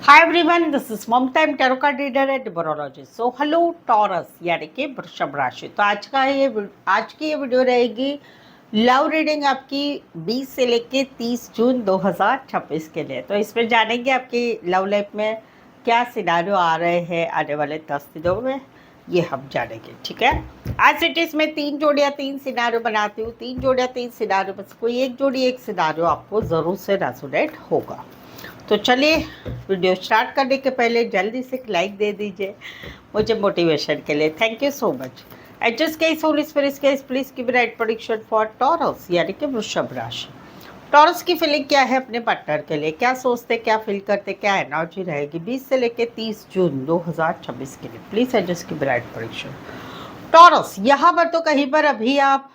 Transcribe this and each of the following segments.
Hi everyone, this is Mamta tarot card reader and numerologist. So hello Taurus यानी कि वृषभ राशि। तो आज की ये वीडियो रहेगी लव रीडिंग आपकी 20 से लेके 30 जून 2026 के लिए। तो इसमें जानेंगे आपकी लव लाइफ में क्या सिनारियो आ रहे हैं आने वाले 10 दिनों में, ये हम जानेंगे। ठीक है, आज इट इज में 3 सिनारियो बनाती हूँ। 3 सिनारियो में से कोई एक जोड़ी एक सिनारियो आपको ज़रूर से रेजोनेट होगा। तो चलिए, वीडियो स्टार्ट करने के पहले जल्दी से लाइक दे दीजिए मुझे मोटिवेशन के लिए। Thank you so much. Adjust case whole spirit case please give right prediction for Taurus यानी कि वृषभ राशि। टॉरस की फीलिंग क्या है अपने पार्टनर के लिए, क्या सोचते, क्या फील करते, क्या एनर्जी रहेगी 20 से लेकर 30 जून 2026 के लिए। Please adjust give right prediction. Taurus, यहाँ पर तो कहीं पर अभी आप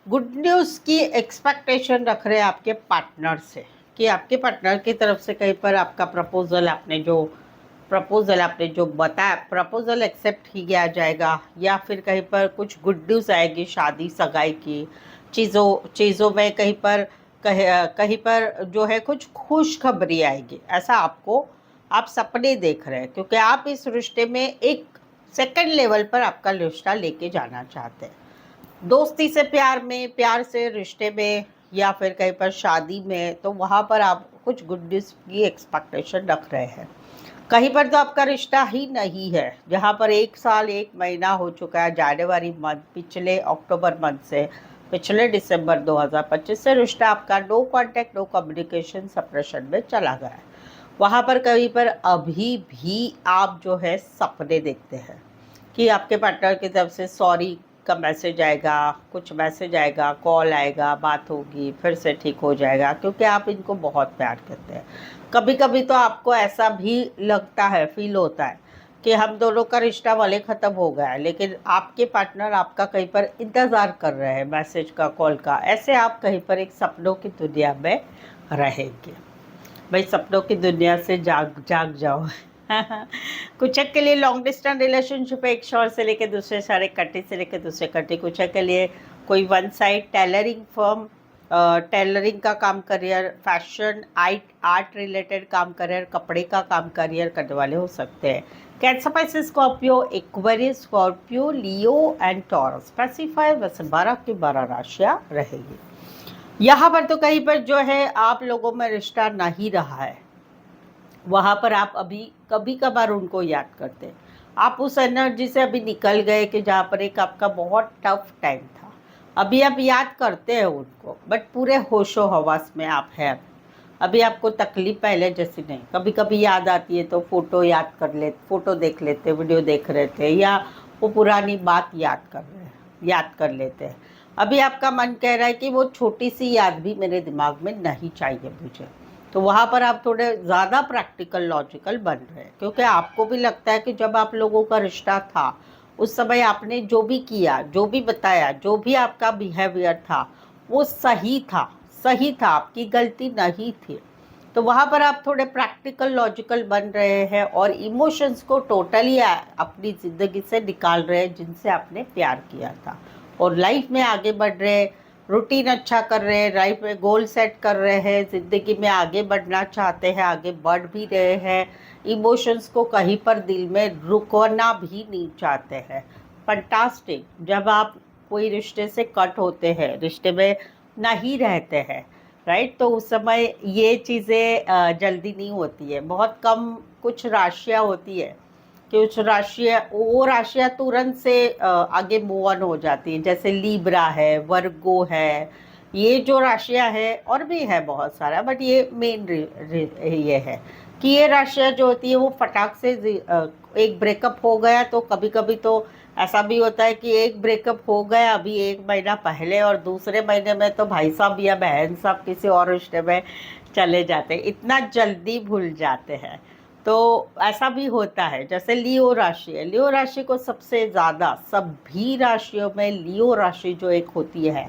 गुड न्यूज़ की एक्सपेक्टेशन रख रहे हैं आपके पार्टनर से, कि आपके पार्टनर की तरफ से कहीं पर आपका प्रपोजल आपने जो बताया, प्रपोजल एक्सेप्ट किया जाएगा, या फिर कहीं पर कुछ गुड न्यूज़ आएगी शादी सगाई की चीज़ों में। कहीं पर जो है कुछ खुशखबरी आएगी, ऐसा आप सपने देख रहे हैं, क्योंकि आप इस रिश्ते में एक सेकंड लेवल पर आपका रिश्ता लेके जाना चाहते हैं। दोस्ती से प्यार में, प्यार से रिश्ते में, या फिर कहीं पर शादी में, तो वहाँ पर आप कुछ गुड न्यूज़ की एक्सपेक्टेशन रख रहे हैं। कहीं पर तो आपका रिश्ता ही नहीं है, जहाँ पर 1 साल 1 महीना हो चुका है, जनवरी मंथ, पिछले अक्टूबर मंथ से पिछले दिसंबर 2025 से रिश्ता आपका no contact no communication separation में चला गया है। वहाँ पर कहीं पर अभी भी आप जो है सपने देखते हैं कि आपके पार्टनर की तरफ से सॉरी का मैसेज आएगा, कुछ मैसेज आएगा, कॉल आएगा, बात होगी, फिर से ठीक हो जाएगा, क्योंकि आप इनको बहुत प्यार करते हैं। कभी कभी तो आपको ऐसा भी लगता है, फील होता है कि हम दोनों का रिश्ता भले ख़त्म हो गया है, लेकिन आपके पार्टनर आपका कहीं पर इंतज़ार कर रहे हैं मैसेज का, कॉल का। ऐसे आप कहीं पर एक सपनों की दुनिया में रहेंगे। भाई, सपनों की दुनिया से जाग जाग जाओ। कुछ एक के लिए लॉन्ग डिस्टेंस रिलेशनशिप है, एक शहर से लेकर दूसरे शहर, एक कंट्री से लेकर दूसरे कंट्री। कुछ एक के लिए कोई one side tailoring firm, tailoring का काम करियर, फैशन आर्ट रिलेटेड काम करियर, कपड़े का काम करियर करने वाले हो सकते हैं। Cancer, Pisces, Scorpio, Aquarius, Scorpio, Leo and taurus. Specify वैसे 12 की 12 राशियाँ रहेगी। यहाँ पर तो कहीं पर जो है आप लोगों में रिश्ता नहीं रहा है, वहाँ पर आप अभी कभी कभार उनको याद करते हैं। आप उस एनर्जी से अभी निकल गए कि जहाँ पर एक आपका बहुत टफ टाइम था। अभी आप याद करते हैं उनको, बट पूरे होशो हवास में आप हैं। अभी आपको तकलीफ पहले जैसी नहीं। कभी कभी याद आती है तो फोटो देख लेते, वीडियो देख रहे थे, या वो पुरानी बात याद कर लेते हैं। अभी आपका मन कह रहा है कि वो छोटी सी याद भी मेरे दिमाग में नहीं चाहिए मुझे। तो वहाँ पर आप थोड़े ज़्यादा प्रैक्टिकल लॉजिकल बन रहे हैं, क्योंकि आपको भी लगता है कि जब आप लोगों का रिश्ता था, उस समय आपने जो भी किया, जो भी बताया, जो भी आपका बिहेवियर था, वो सही था, आपकी गलती नहीं थी। तो वहाँ पर आप थोड़े प्रैक्टिकल लॉजिकल बन रहे हैं और इमोशंस को टोटली अपनी ज़िंदगी से निकाल रहे हैं जिनसे आपने प्यार किया था, और लाइफ में आगे बढ़ रहे हैं। रूटीन अच्छा कर रहे हैं, लाइफ में गोल सेट कर रहे हैं, ज़िंदगी में आगे बढ़ना चाहते हैं, आगे बढ़ भी रहे हैं। इमोशंस को कहीं पर दिल में रुकना भी नहीं चाहते हैं। फंटास्टिक। जब आप कोई रिश्ते से कट होते हैं, रिश्ते में नहीं रहते हैं, राइट, तो उस समय ये चीज़ें जल्दी नहीं होती है। बहुत कम कुछ राशियाँ होती है कि वो राशियाँ तुरंत से आगे मूव ऑन हो जाती है, जैसे लीब्रा है, वर्गो है। ये जो राशियाँ है, और भी है बहुत सारा, बट ये मेन ये है कि ये राशियाँ जो होती है वो फटाक से एक ब्रेकअप हो गया, तो कभी कभी तो ऐसा भी होता है कि एक ब्रेकअप हो गया अभी 1 महीना पहले, और दूसरे महीने में तो भाई साहब या बहन साहब किसी और रिश्ते में चले जाते हैं, इतना जल्दी भूल जाते हैं। तो ऐसा भी होता है। जैसे लियो राशि है, लियो राशि को सबसे ज़्यादा, सभी राशियों में लियो राशि जो एक होती है,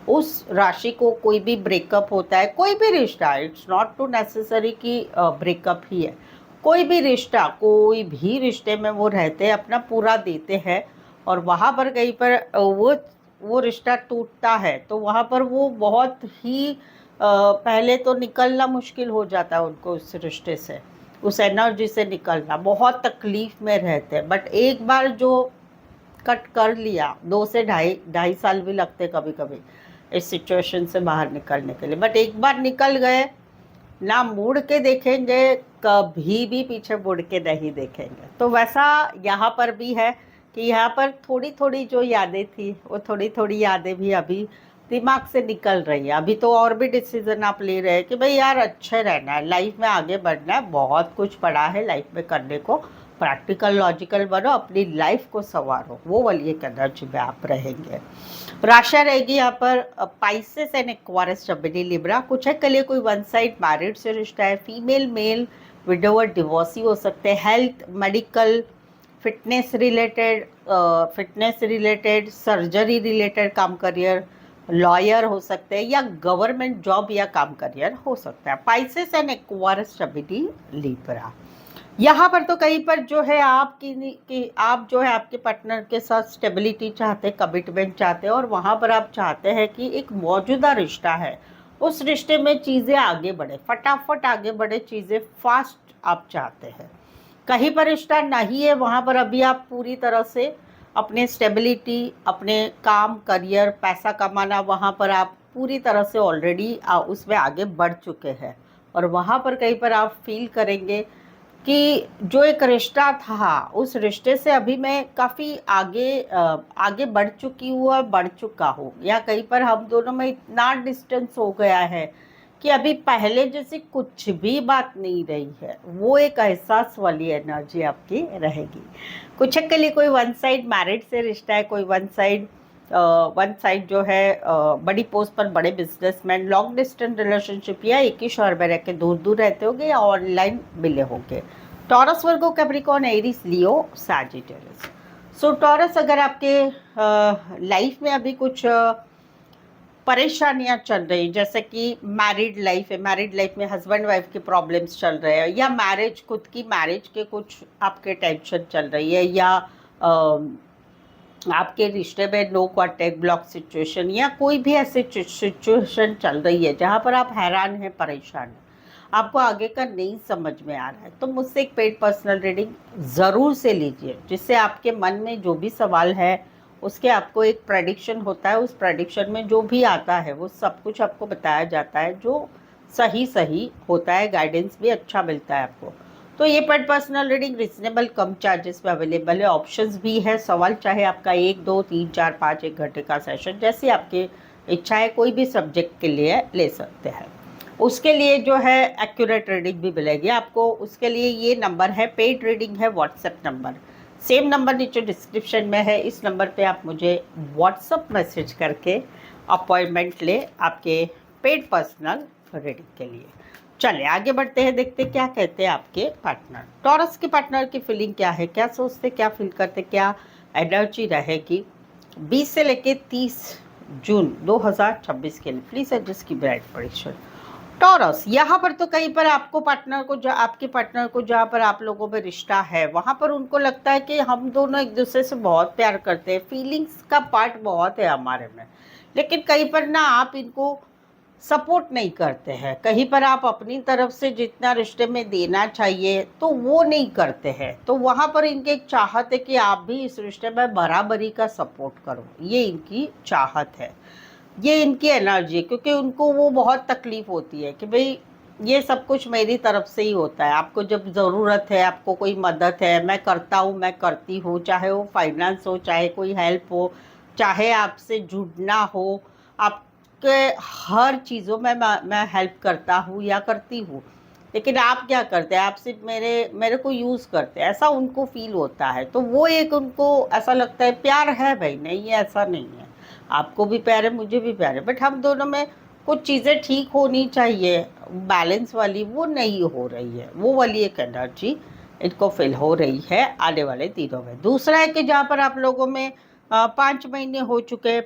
उस राशि को कोई भी ब्रेकअप होता है, कोई भी रिश्ता, इट्स नॉट टू नेसेसरी कि ब्रेकअप ही है, कोई भी रिश्ता, कोई भी रिश्ते में वो रहते हैं, अपना पूरा देते हैं, और वहाँ पर कहीं पर वो रिश्ता टूटता है, तो वहाँ पर वो बहुत ही पहले तो निकलना मुश्किल हो जाता है उनको उस रिश्ते से। उस एनर्जी से निकलना, बहुत तकलीफ में रहते हैं। बट एक बार जो कट कर लिया, 2 से ढाई साल भी लगते कभी कभी इस सिचुएशन से बाहर निकलने के लिए, बट एक बार निकल गए ना मुड़ के देखेंगे, कभी भी पीछे मुड़ के नहीं देखेंगे। तो वैसा यहाँ पर भी है कि यहाँ पर थोड़ी थोड़ी जो यादें थी, वो थोड़ी थोड़ी यादें भी अभी दिमाग से निकल रही है। अभी तो और भी डिसीजन आप ले रहे हैं कि भाई यार अच्छे रहना है, लाइफ में आगे बढ़ना है, बहुत कुछ पड़ा है लाइफ में करने को, प्रैक्टिकल लॉजिकल बनो, अपनी लाइफ को संवारो, वो वाली एक एनर्जी में आप रहेंगे। राशि रहेगी यहाँ पर पाइसेस एंड एक्वायरस जमिनी लिब्रा। कुछ है के लिए कोई वन साइड मैरिड से रिश्ता है, फीमेल मेल विडोवर डिवोर्सी हो सकते हैं, health medical fitness related surgery related काम, करियर लॉयर हो सकते हैं, या गवर्नमेंट जॉब या काम करियर हो सकता है। पाइसेस एंड एक्वायरस जमिनी लिब्रा। यहाँ पर तो कहीं पर जो है आप जो है आपके पार्टनर के साथ स्टेबिलिटी चाहते हैं, कमिटमेंट चाहते हैं, और वहाँ पर आप चाहते हैं कि एक मौजूदा रिश्ता है, उस रिश्ते में चीज़ें आगे बढ़े, फटाफट आगे बढ़े, चीज़ें फास्ट आप चाहते हैं। कहीं पर रिश्ता नहीं है, वहाँ पर अभी आप पूरी तरह से अपने स्टेबिलिटी, अपने काम, करियर, पैसा कमाना, वहाँ पर आप पूरी तरह से ऑलरेडी उसमें आगे बढ़ चुके हैं। और वहाँ पर कहीं पर आप फील करेंगे कि जो एक रिश्ता था, उस रिश्ते से अभी मैं काफ़ी आगे बढ़ चुकी हूँ और बढ़ चुका हूँ, या कहीं पर हम दोनों में इतना डिस्टेंस हो गया है कि अभी पहले जैसी कुछ भी बात नहीं रही है। वो एक एहसास वाली एनर्जी आपकी रहेगी। कुछ के लिए कोई वन साइड मैरिड से रिश्ता है, कोई वन साइड जो है बड़ी पोस्ट पर बड़े बिजनेसमैन, लॉन्ग डिस्टेंस रिलेशनशिप, या एक ही शहर में रह के दूर दूर रहते होंगे या ऑनलाइन मिले होंगे। टॉरस, वर्गो, कैप्रिकॉर्न, एरीज, लियो, सैजिटेरियस। सो टॉरस, अगर आपके लाइफ में अभी कुछ परेशानियां चल रही, जैसे कि मैरिड लाइफ है, मैरिड लाइफ में हस्बैंड वाइफ के प्रॉब्लम्स चल रहे हैं, या मैरिज, खुद की मैरिज के कुछ आपके टेंशन चल रही है, या आपके रिश्ते में नो कॉन्टैक्ट, ब्लॉक सिचुएशन, या कोई भी ऐसी सिचुएशन चल रही है जहाँ पर आप हैरान हैं, परेशान हैं, आपको आगे का नहीं समझ में आ रहा है, तो मुझसे एक पेड पर्सनल रीडिंग ज़रूर से लीजिए, जिससे आपके मन में जो भी सवाल है उसके आपको एक प्रेडिक्शन होता है, उस प्रेडिक्शन में जो भी आता है वो सब कुछ आपको बताया जाता है, जो सही होता है, गाइडेंस भी अच्छा मिलता है आपको। तो ये पेड पर्सनल रीडिंग रिजनेबल कम चार्जेस में अवेलेबल है, ऑप्शंस भी है, सवाल चाहे आपका 1, 2, 3, 4, 5 1 घंटे का सेशन, जैसी आपकी इच्छा है, कोई भी सब्जेक्ट के लिए ले सकते हैं। उसके लिए जो है एक्यूरेट रीडिंग भी मिलेगी आपको। उसके लिए ये नंबर है, पेड रीडिंग है, व्हाट्सएप नंबर, सेम नंबर नीचे डिस्क्रिप्शन में है। इस नंबर पे आप मुझे व्हाट्सएप मैसेज करके अपॉइंटमेंट ले आपके पेड पर्सनल रीडिंग के लिए। चलिए आगे बढ़ते हैं, देखते क्या कहते हैं आपके पार्टनर। टॉरस के पार्टनर की फीलिंग क्या है, क्या सोचते, क्या फील करते, क्या एनर्जी रहेगी 20 से लेके 30 जून 2026 के लिए। प्लीज़ एडजस्ट की ब्राइट प्रेडिक्शन। टॉरस, यहाँ पर तो कहीं पर आपके पार्टनर को जहाँ पर आप लोगों में रिश्ता है, वहाँ पर उनको लगता है कि हम दोनों एक दूसरे से बहुत प्यार करते हैं, फीलिंग्स का पार्ट बहुत है हमारे में, लेकिन कहीं पर ना आप इनको सपोर्ट नहीं करते हैं, कहीं पर आप अपनी तरफ से जितना रिश्ते में देना चाहिए तो वो नहीं करते हैं। तो वहाँ पर इनकी एक चाहत है कि आप भी इस रिश्ते में बराबरी का सपोर्ट करो, ये इनकी चाहत है, ये इनकी एनर्जी है, क्योंकि उनको वो बहुत तकलीफ होती है कि भाई ये सब कुछ मेरी तरफ से ही होता है, आपको जब ज़रूरत है, आपको कोई मदद है, मैं करता हूँ, मैं करती हूँ, चाहे वो फाइनेंस हो, चाहे कोई हेल्प हो, चाहे आपसे जुड़ना हो, आपके हर चीज़ों में मैं हेल्प करता हूँ या करती हूँ, लेकिन आप क्या करते हैं, आप सिर्फ मेरे को यूज़ करते हैं, ऐसा उनको फील होता है। तो वो एक उनको ऐसा लगता है प्यार है भाई, नहीं है ऐसा नहीं है, आपको भी प्यार है, मुझे भी प्यार है, बट हम दोनों में कुछ चीज़ें ठीक होनी चाहिए, बैलेंस वाली वो नहीं हो रही है, वो वाली एक एनर्जी इनको फील हो रही है आने वाले दिनों में। दूसरा है कि जहाँ पर आप लोगों में 5 महीने हो चुके,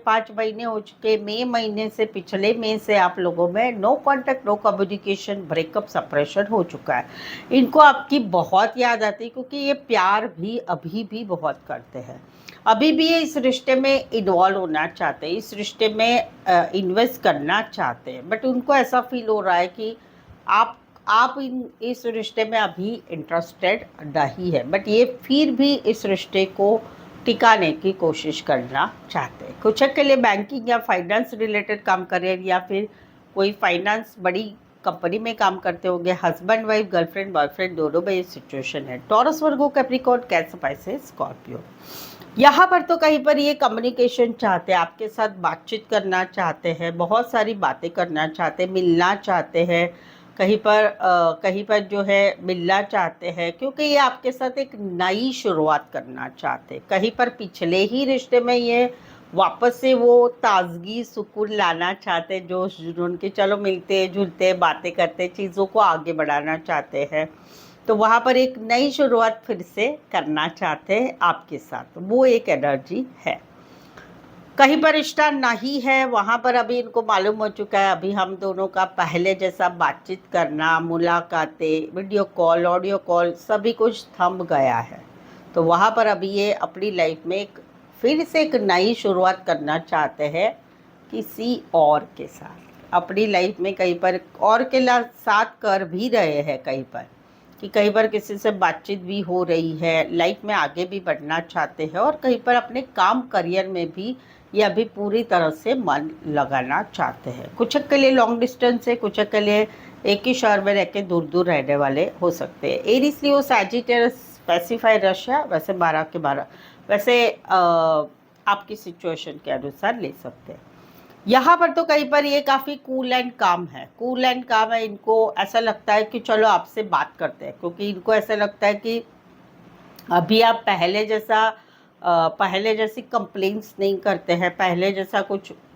मई महीने से, पिछले मई से आप लोगों में no contact, no communication, breakup, separation हो चुका है। इनको आपकी बहुत याद आती है, क्योंकि ये प्यार भी अभी भी बहुत करते हैं, अभी भी ये इस रिश्ते में इन्वॉल्व होना चाहते हैं, इस रिश्ते में इन्वेस्ट करना चाहते हैं, बट उनको ऐसा फील हो रहा है कि आप आप इस रिश्ते में अभी इंटरेस्टेड नहीं है, बट ये फिर भी इस रिश्ते को टिकाने की कोशिश करना चाहते हैं। कुछ के लिए बैंकिंग या फाइनेंस रिलेटेड काम कर रहे हैं, या फिर कोई फाइनेंस बड़ी कंपनी में काम करते होंगे। हस्बैंड वाइफ, गर्लफ्रेंड बॉयफ्रेंड, दोनों में ये सिचुएशन है। टॉरस, वर्गो, कैप्रिकॉर्न, कैंसर, पाइसेस, स्कॉर्पियो। यहाँ पर तो कहीं पर ये कम्युनिकेशन चाहते हैं, आपके साथ बातचीत करना चाहते हैं, बहुत सारी बातें करना चाहते हैं, मिलना चाहते हैं, कहीं पर जो है मिलना चाहते हैं, क्योंकि ये आपके साथ एक नई शुरुआत करना चाहते हैं। कहीं पर पिछले ही रिश्ते में ये वापस से वो ताजगी सुकून लाना चाहते हैं, जोश जुनून के चलो मिलते जुलते बातें करते, चीज़ों को आगे बढ़ाना चाहते हैं। तो वहाँ पर एक नई शुरुआत फिर से करना चाहते हैं आपके साथ, वो एक एनर्जी है। कहीं पर रिश्ता नहीं है, वहाँ पर अभी इनको मालूम हो चुका है अभी हम दोनों का पहले जैसा बातचीत करना, मुलाकातें, वीडियो कॉल, ऑडियो कॉल, सभी कुछ थम गया है। तो वहाँ पर अभी ये अपनी लाइफ में फिर से एक नई शुरुआत करना चाहते हैं किसी और के साथ। अपनी लाइफ में कहीं पर और के साथ कर भी रहे हैं, कहीं पर कि कहीं पर किसी से बातचीत भी हो रही है, लाइफ में आगे भी बढ़ना चाहते हैं, और कहीं पर अपने काम करियर में भी ये अभी पूरी तरह से मन लगाना चाहते हैं। कुछ के लिए लॉन्ग डिस्टेंस है, कुछ के लिए एक ही शहर में रह के दूर दूर रहने वाले हो सकते हैं। एरीज, लियो, सैजिटेरियस, स्पेसिफाई रशिया, वैसे 12 के 12 वैसे आपकी सिचुएशन के अनुसार ले सकते हैं। यहाँ पर तो कहीं पर ये काफ़ी कूल एंड काम है, कूल एंड काम है। इनको ऐसा लगता है कि चलो आपसे बात करते हैं, क्योंकि इनको ऐसा लगता है कि अभी आप पहले जैसी कंप्लेंट्स नहीं करते हैं, पहले जैसा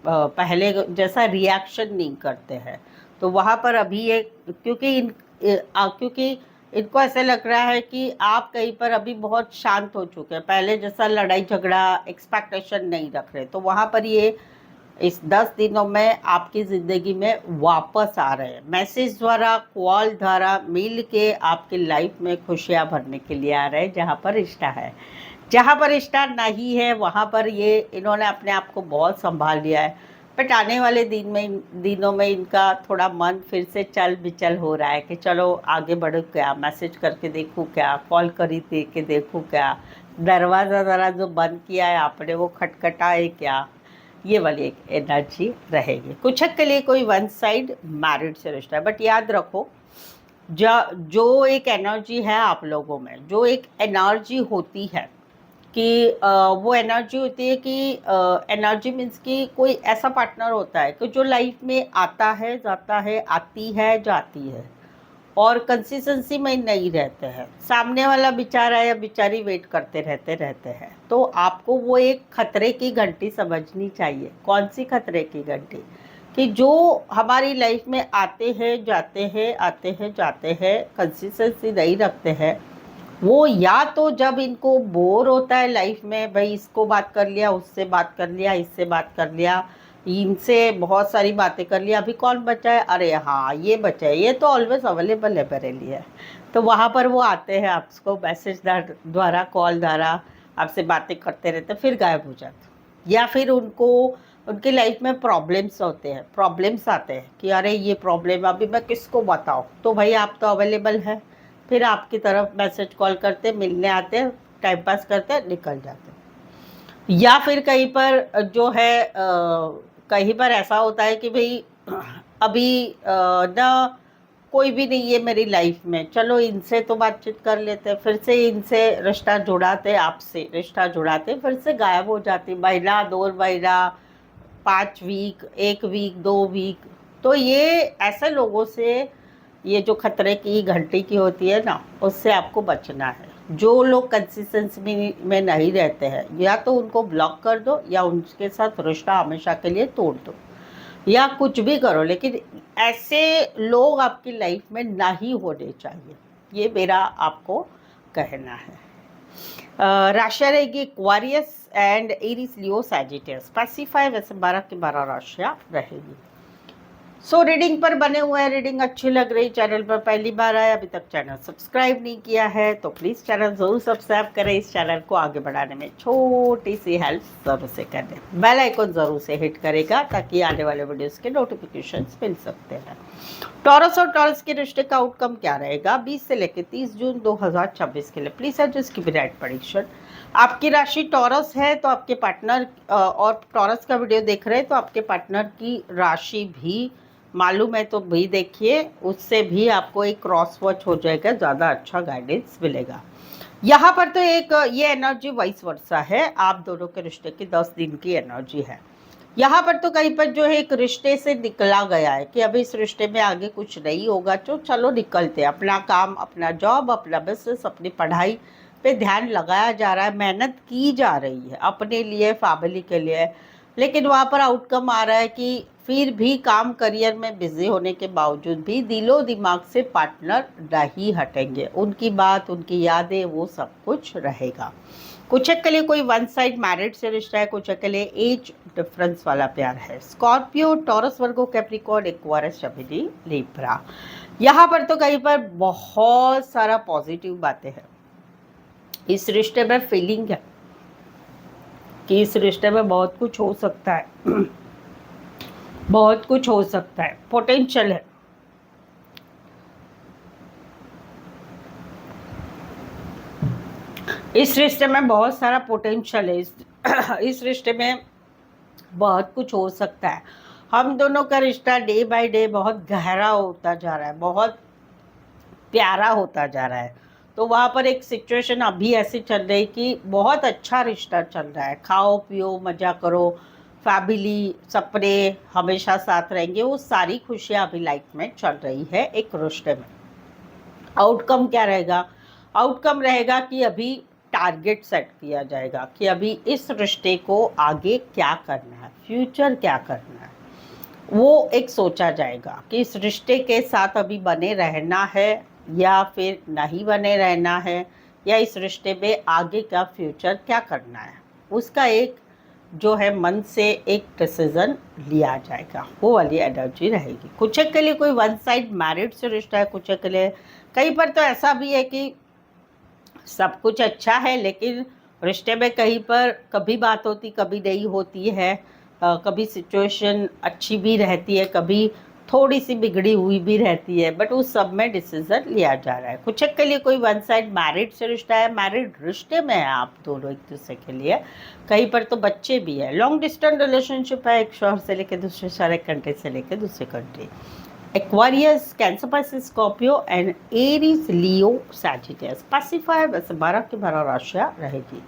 पहले जैसा रिएक्शन नहीं करते हैं। तो वहाँ पर अभी ये क्योंकि इनको ऐसा लग रहा है कि आप कहीं पर अभी बहुत शांत हो चुके हैं, पहले जैसा लड़ाई झगड़ा एक्सपेक्टेशन नहीं रख रहे। तो वहाँ पर ये इस 10 दिनों में आपकी ज़िंदगी में वापस आ रहे हैं, मैसेज द्वारा, कॉल द्वारा, मिल के आपकी लाइफ में खुशियाँ भरने के लिए आ रहे हैं। जहाँ पर रिश्ता है, जहाँ पर रिश्ता नहीं है, वहाँ पर ये इन्होंने अपने आप को बहुत संभाल लिया है। बट आने वाले दिनों में इनका थोड़ा मन फिर से चल बिचल हो रहा है कि चलो आगे बढ़ो, क्या मैसेज करके देखूँ, क्या कॉल करी दे के देखूँ, क्या दरवाज़ा ज़रा जो बंद किया है आपने वो खटखटाए क्या, ये वाली एक एनर्जी रहेगी। कुछ के लिए कोई वन साइड मैरिड से रिश्ता है। बट याद रखो, जो एक एनर्जी है आप लोगों में, जो एक एनर्जी होती है कि वो एनर्जी होती है कि एनर्जी मीन्स कि कोई ऐसा पार्टनर होता है कि जो लाइफ में आता है, जाता है, आती है, जाती है, और कंसिस्टेंसी में नहीं रहते हैं। सामने वाला बेचारा या बेचारी वेट करते रहते हैं। तो आपको वो एक खतरे की घंटी समझनी चाहिए। कौन सी खतरे की घंटी? कि जो हमारी लाइफ में आते हैं, जाते हैं, आते हैं, जाते हैं, कंसिस्टेंसी नहीं रखते हैं, वो या तो जब इनको बोर होता है लाइफ में, भाई इसको बात कर लिया, उससे बात कर लिया, इससे बात कर लिया, इनसे बहुत सारी बातें कर लिया, अभी कौन बचा है, अरे हाँ ये बचा है, ये तो ऑलवेज अवेलेबल है मेरे लिए। तो वहाँ पर वो आते हैं, आपको मैसेज द्वारा, कॉल द्वारा आपसे बातें करते रहते, फिर गायब हो जाते। या फिर उनकी लाइफ में प्रॉब्लम्स होते हैं, प्रॉब्लम्स आते हैं कि अरे ये प्रॉब्लम अभी मैं किसको बताऊँ, तो भाई आप तो अवेलेबल है, फिर आपकी तरफ मैसेज कॉल करते, मिलने आते, टाइम पास करते, निकल जाते। या फिर कहीं पर जो है कहीं पर ऐसा होता है कि भाई अभी ना कोई भी नहीं है मेरी लाइफ में, चलो इनसे तो बातचीत कर लेते, फिर से इनसे रिश्ता जुड़ाते, आपसे रिश्ता जुड़ाते, फिर से गायब हो जाती, महीना 2 महीना, 5 वीक, 1 वीक, 2 वीक। तो ये ऐसे लोगों से, ये जो खतरे की घंटी की होती है ना, उससे आपको बचना है। जो लोग कंसिस्टेंसी में नहीं रहते हैं, या तो उनको ब्लॉक कर दो, या उनके साथ रिश्ता हमेशा के लिए तोड़ दो, या कुछ भी करो, लेकिन ऐसे लोग आपकी लाइफ में नहीं होने चाहिए। ये मेरा आपको कहना है। राशियाँ रहेगी Aquarius and Aries, Leo, Sagittarius. Specify वैसे 12 की 12 राशियाँ रहेगी। रीडिंग पर बने हुए हैं, रीडिंग अच्छी लग रही, चैनल पर पहली बार आए, अभी तक चैनल सब्सक्राइब नहीं किया है तो प्लीज़ चैनल ज़रूर सब्सक्राइब करें। इस चैनल को आगे बढ़ाने में छोटी सी हेल्प ज़रूर से कर दें। बेल आइकन ज़रूर से हिट करेगा ताकि आने वाले वीडियोस के नोटिफिकेशंस मिल सकते हैं। टॉरस और टॉरस के रिश्ते का आउटकम क्या रहेगा 20 से लेकर 30 जून 2026 के लिए? प्लीज़ एडजस्ट की राइट प्रेडिक्शन। आपकी राशि टॉरस है तो आपके पार्टनर और टॉरस का वीडियो देख रहे हैं तो आपके पार्टनर की राशि भी मालूम है तो भी देखिए, उससे भी आपको एक क्रॉस वॉच हो जाएगा, ज़्यादा अच्छा गाइडेंस मिलेगा। यहाँ पर तो एक ये एनर्जी वाइस वर्सा है, आप दोनों के रिश्ते की 10 दिन की एनर्जी है। यहाँ पर तो कहीं पर जो है एक रिश्ते से निकला गया है कि अभी इस रिश्ते में आगे कुछ नहीं होगा, तो चलो निकलते, अपना काम, अपना जॉब, अपना बिजनेस, अपनी पढ़ाई पे ध्यान लगाया जा रहा है, मेहनत की जा रही है अपने लिए, फैमिली के लिए। लेकिन वहाँ पर आउटकम आ रहा है कि फिर भी काम करियर में बिजी होने के बावजूद भी दिलो दिमाग से पार्टनर नहीं हटेंगे, उनकी बात, उनकी यादें, वो सब कुछ रहेगा। कुछ के लिए कोई वन साइड मैरिड से रिश्ता है, कुछ के लिए एज डिफरेंस वाला प्यार है। स्कॉर्पियो, टॉरस, वर्गो, कैप्रिकॉर्न, एक्वारियस, जेमिनी, लिब्रा। यहाँ पर तो कहीं पर बहुत सारा पॉजिटिव बातें हैं। इस रिश्ते में फीलिंग है कि इस रिश्ते में बहुत कुछ हो सकता है बहुत कुछ हो सकता है, पोटेंशियल है। इस रिश्ते में बहुत सारा पोटेंशियल है। इस रिश्ते में बहुत कुछ हो सकता है। हम दोनों का रिश्ता डे बाय डे बहुत गहरा होता जा रहा है, बहुत प्यारा होता जा रहा है। तो वहाँ पर एक सिचुएशन अभी ऐसी चल रही कि बहुत अच्छा रिश्ता चल रहा है, खाओ पियो मज़ा करो, फैमिली, सपने हमेशा साथ रहेंगे, वो सारी खुशियाँ अभी लाइफ में चल रही है एक रिश्ते में। आउटकम क्या रहेगा? आउटकम रहेगा कि अभी टारगेट सेट किया जाएगा कि अभी इस रिश्ते को आगे क्या करना है, फ्यूचर क्या करना है, वो एक सोचा जाएगा कि इस रिश्ते के साथ अभी बने रहना है या फिर नहीं बने रहना है, या इस रिश्ते में आगे का फ्यूचर क्या करना है, उसका एक जो है मन से एक डिसीजन लिया जाएगा, वो वाली एनर्जी रहेगी। कुछ के लिए कोई वन साइड मैरिड से रिश्ता है, कुछ के लिए कहीं पर तो ऐसा भी है कि सब कुछ अच्छा है लेकिन रिश्ते में कहीं पर कभी बात होती, कभी नहीं होती है, कभी सिचुएशन अच्छी भी रहती है, कभी थोड़ी सी बिगड़ी हुई भी रहती है, बट उस सब में डिसीजन लिया जा रहा है। कुछ के लिए कोई वन साइड मैरिड से रिश्ता है, मैरिड रिश्ते में है आप दोनों एक दूसरे के लिए, कहीं पर तो बच्चे भी है। लॉन्ग डिस्टेंस रिलेशनशिप है, एक शहर से लेकर दूसरे शहर, एक कंट्री से लेकर दूसरे country. Aquarius, cancer, Pisces, Scorpio and Aries, Leo, Sagittarius. Pacifier वैसे 12 की 12 राशियाँ रहेगी।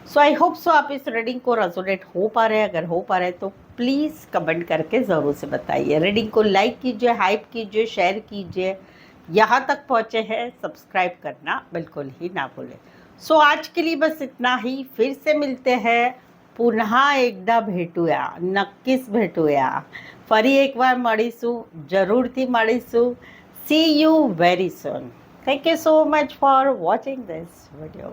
सो आई होप सो आप इस रीडिंग को रेजोनेट हो पा रहे हैं। अगर हो पा रहे हैं तो प्लीज़ कमेंट करके ज़रूर से बताइए। रीडिंग को लाइक कीजिए, हाइप कीजिए, शेयर कीजिए। यहाँ तक पहुँचे हैं सब्सक्राइब करना बिल्कुल ही ना भूलें। सो आज के लिए बस इतना ही, फिर से मिलते हैं, पुन्हा एकदा भेटूया, नक्कीच भेटूया, फरी एक बार મળીશું, જરૂરથી મળીશું। See you very soon. Thank you so much for watching this video.